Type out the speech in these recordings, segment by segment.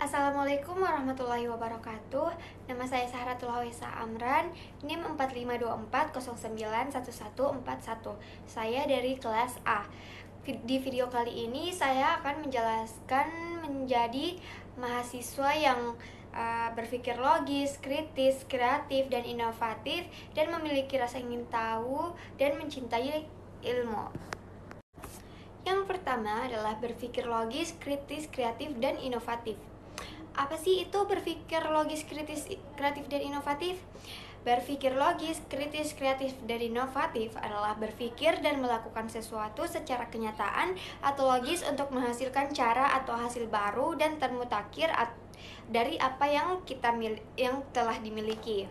Assalamualaikum warahmatullahi wabarakatuh. Nama saya Sahratul Hawesa Amran, NIM 4524091141. Saya dari kelas A. Di video kali ini saya akan menjelaskan menjadi mahasiswa yang berpikir logis, kritis, kreatif, dan inovatif, dan memiliki rasa ingin tahu dan mencintai ilmu. Yang pertama adalah berpikir logis, kritis, kreatif, dan inovatif. Apa sih itu berpikir logis, kritis, kreatif, dan inovatif? Berpikir logis, kritis, kreatif, dan inovatif adalah berpikir dan melakukan sesuatu secara kenyataan atau logis untuk menghasilkan cara atau hasil baru dan termutakhir dari apa yang telah dimiliki.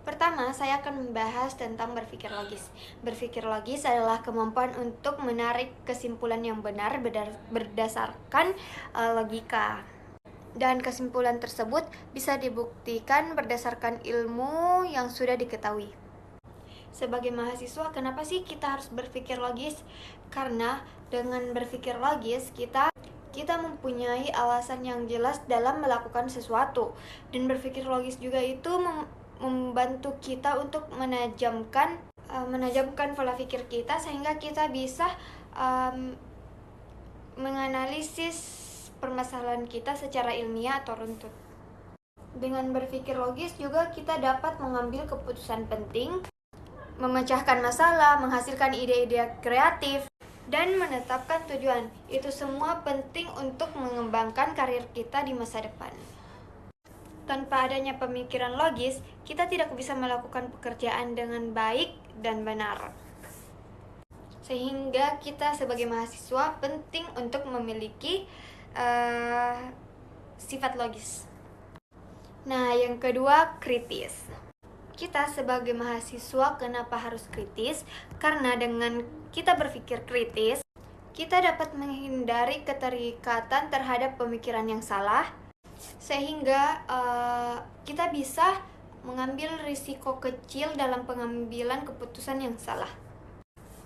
Pertama, saya akan membahas tentang berpikir logis. Berpikir logis adalah kemampuan untuk menarik kesimpulan yang benar berdasarkan logika. Dan kesimpulan tersebut bisa dibuktikan berdasarkan ilmu yang sudah diketahui. Sebagai mahasiswa, kenapa sih kita harus berpikir logis? Karena dengan berpikir logis, kita mempunyai alasan yang jelas dalam melakukan sesuatu. Dan berpikir logis juga itu membantu kita untuk menajamkan pola pikir kita, sehingga kita bisa menganalisis permasalahan kita secara ilmiah atau runtut. Dengan berpikir logis juga kita dapat mengambil keputusan penting, memecahkan masalah, menghasilkan ide-ide kreatif, dan menetapkan tujuan. Itu semua penting untuk mengembangkan karir kita di masa depan. Tanpa adanya pemikiran logis, kita tidak bisa melakukan pekerjaan dengan baik dan benar. Sehingga kita sebagai mahasiswa penting untuk memiliki sifat logis. Nah, yang kedua, kritis. Kita sebagai mahasiswa kenapa harus kritis? Karena dengan kita berpikir kritis, kita dapat menghindari keterikatan terhadap pemikiran yang salah, sehingga kita bisa mengambil risiko kecil dalam pengambilan keputusan yang salah.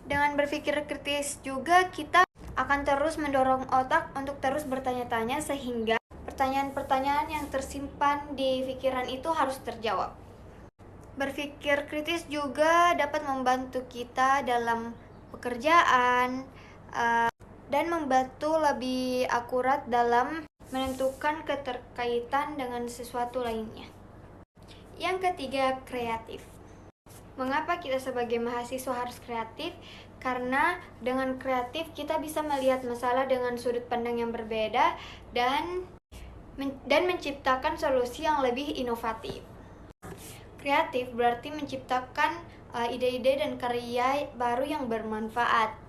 Dengan berpikir kritis juga kita akan terus mendorong otak untuk terus bertanya-tanya, sehingga pertanyaan-pertanyaan yang tersimpan di pikiran itu harus terjawab. Berpikir kritis juga dapat membantu kita dalam pekerjaan dan membantu lebih akurat dalam menentukan keterkaitan dengan sesuatu lainnya. Yang ketiga, kreatif. Mengapa kita sebagai mahasiswa harus kreatif? Karena dengan kreatif kita bisa melihat masalah dengan sudut pandang yang berbeda dan menciptakan solusi yang lebih inovatif. Kreatif berarti menciptakan ide-ide dan karya baru yang bermanfaat.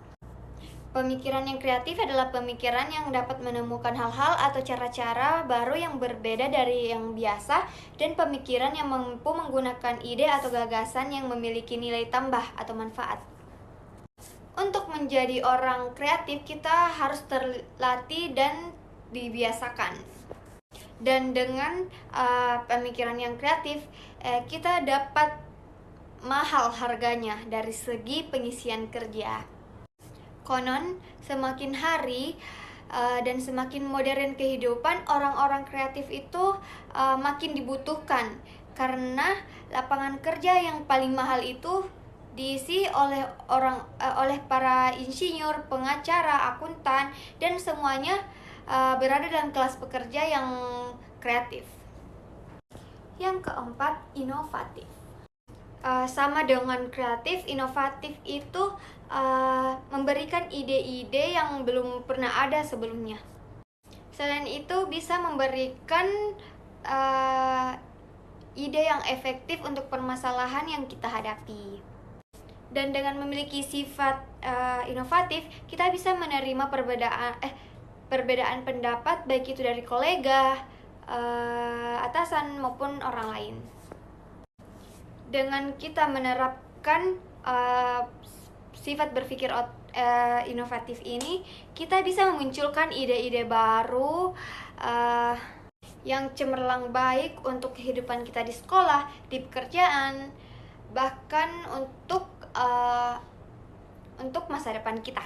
Pemikiran yang kreatif adalah pemikiran yang dapat menemukan hal-hal atau cara-cara baru yang berbeda dari yang biasa, dan pemikiran yang mampu menggunakan ide atau gagasan yang memiliki nilai tambah atau manfaat. Untuk menjadi orang kreatif, kita harus terlatih dan dibiasakan. Dan dengan pemikiran yang kreatif, kita dapat mahal harganya dari segi pengisian kerja. Konon, semakin hari dan semakin modern kehidupan, orang-orang kreatif itu makin dibutuhkan, karena lapangan kerja yang paling mahal itu diisi oleh para insinyur, pengacara, akuntan, dan semuanya berada dalam kelas pekerja yang kreatif. Yang keempat, inovatif. Sama dengan kreatif, inovatif itu memberikan ide-ide yang belum pernah ada sebelumnya. Selain itu, bisa memberikan ide yang efektif untuk permasalahan yang kita hadapi. Dan dengan memiliki sifat inovatif, kita bisa menerima perbedaan pendapat, baik itu dari kolega, atasan, maupun orang lain. Dengan kita menerapkan sifat berpikir inovatif ini, kita bisa memunculkan ide-ide baru yang cemerlang baik untuk kehidupan kita di sekolah, di pekerjaan, bahkan untuk masa depan kita.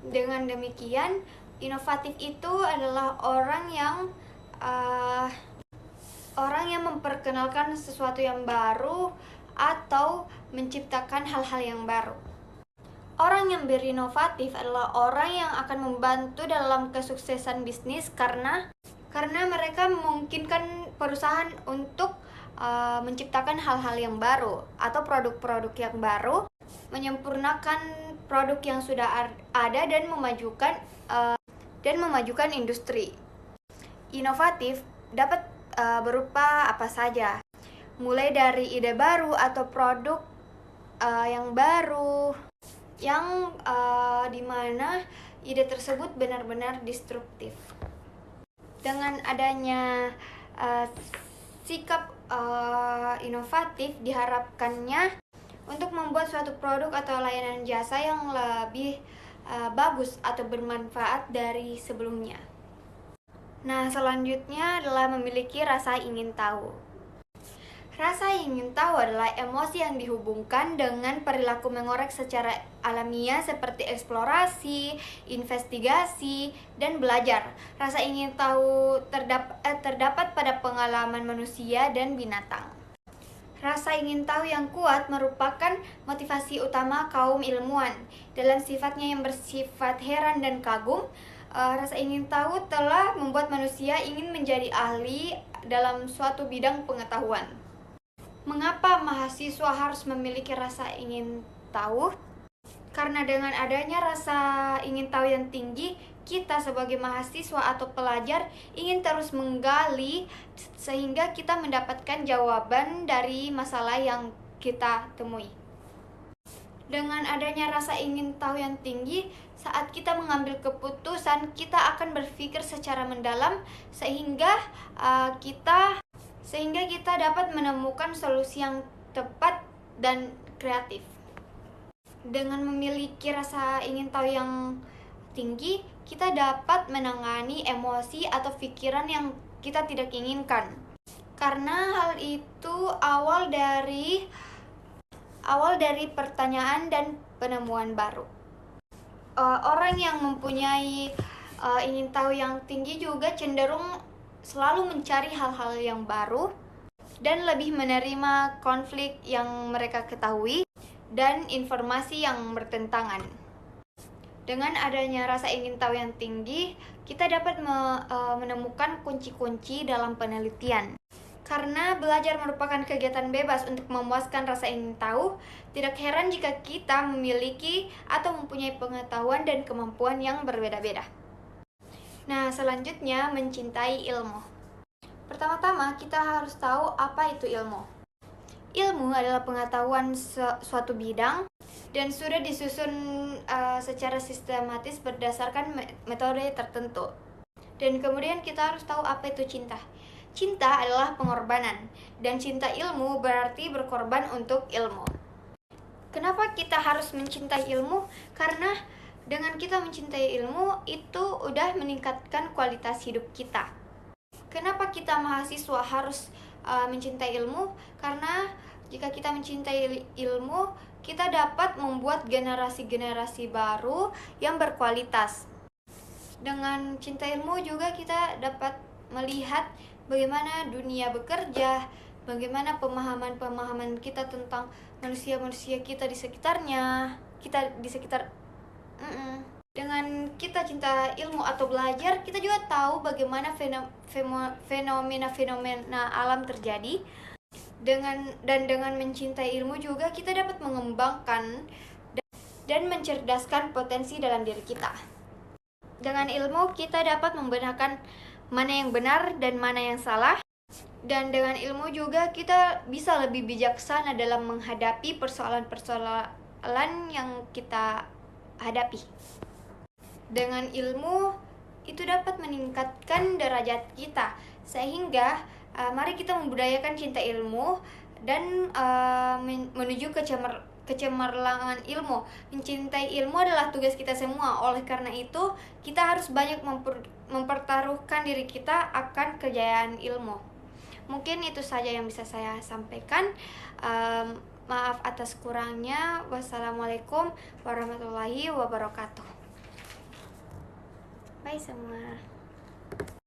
Dengan demikian, Inovatif itu adalah orang yang memperkenalkan sesuatu yang baru atau menciptakan hal-hal yang baru. Orang yang berinovatif adalah orang yang akan membantu dalam kesuksesan bisnis karena mereka memungkinkan perusahaan untuk menciptakan hal-hal yang baru atau produk-produk yang baru, menyempurnakan produk yang sudah ada dan memajukan industri. Inovatif dapat berupa apa saja, mulai dari ide baru atau produk yang baru, yang dimana ide tersebut benar-benar disruptif. Dengan adanya sikap inovatif diharapkannya untuk membuat suatu produk atau layanan jasa yang lebih bagus atau bermanfaat dari sebelumnya. Nah, selanjutnya adalah memiliki rasa ingin tahu. Rasa ingin tahu adalah emosi yang dihubungkan dengan perilaku mengorek secara alamiah seperti eksplorasi, investigasi, dan belajar. Rasa ingin tahu terdapat pada pengalaman manusia dan binatang. Rasa ingin tahu yang kuat merupakan motivasi utama kaum ilmuwan. Dalam sifatnya yang bersifat heran dan kagum, rasa ingin tahu telah membuat manusia ingin menjadi ahli dalam suatu bidang pengetahuan. Mengapa mahasiswa harus memiliki rasa ingin tahu? Karena dengan adanya rasa ingin tahu yang tinggi, kita sebagai mahasiswa atau pelajar ingin terus menggali sehingga kita mendapatkan jawaban dari masalah yang kita temui. Dengan adanya rasa ingin tahu yang tinggi, saat kita mengambil keputusan, kita akan berpikir secara mendalam sehingga kita dapat menemukan solusi yang tepat dan kreatif. Dengan memiliki rasa ingin tahu yang tinggi, kita dapat menangani emosi atau pikiran yang kita tidak inginkan. Karena hal itu awal dari pertanyaan dan penemuan baru. Orang yang mempunyai ingin tahu yang tinggi juga cenderung selalu mencari hal-hal yang baru dan lebih menerima konflik yang mereka ketahui dan informasi yang bertentangan. Dengan adanya rasa ingin tahu yang tinggi, kita dapat menemukan kunci-kunci dalam penelitian. Karena belajar merupakan kegiatan bebas untuk memuaskan rasa ingin tahu, tidak heran jika kita memiliki atau mempunyai pengetahuan dan kemampuan yang berbeda-beda. Nah, selanjutnya mencintai ilmu. Pertama-tama, kita harus tahu apa itu ilmu. Ilmu adalah pengetahuan suatu bidang dan sudah disusun secara sistematis berdasarkan metode tertentu. Dan kemudian kita harus tahu apa itu cinta. Cinta adalah pengorbanan, dan cinta ilmu berarti berkorban untuk ilmu. Kenapa kita harus mencintai ilmu? Karena dengan kita mencintai ilmu, itu udah meningkatkan kualitas hidup kita. Kenapa kita mahasiswa harus mencintai ilmu? Karena jika kita mencintai ilmu, kita dapat membuat generasi-generasi baru yang berkualitas. Dengan cinta ilmu juga kita dapat melihat bagaimana dunia bekerja, bagaimana pemahaman-pemahaman kita tentang manusia-manusia kita di sekitarnya, Dengan kita cinta ilmu atau belajar, kita juga tahu bagaimana fenomena-fenomena alam terjadi. Dengan mencintai ilmu juga kita dapat mengembangkan dan mencerdaskan potensi dalam diri kita. Dengan ilmu kita dapat membenarkan mana yang benar dan mana yang salah. Dan dengan ilmu juga kita bisa lebih bijaksana dalam menghadapi persoalan-persoalan yang kita hadapi. Dengan ilmu itu dapat meningkatkan derajat kita, sehingga mari kita membudayakan cinta ilmu dan menuju kecemerlangan ilmu. Mencintai ilmu adalah tugas kita semua. Oleh karena itu, kita harus banyak mempertaruhkan diri kita akan kejayaan ilmu. Mungkin itu saja yang bisa saya sampaikan. Maaf atas kurangnya. Wassalamualaikum warahmatullahi wabarakatuh. Bye. Hai semua.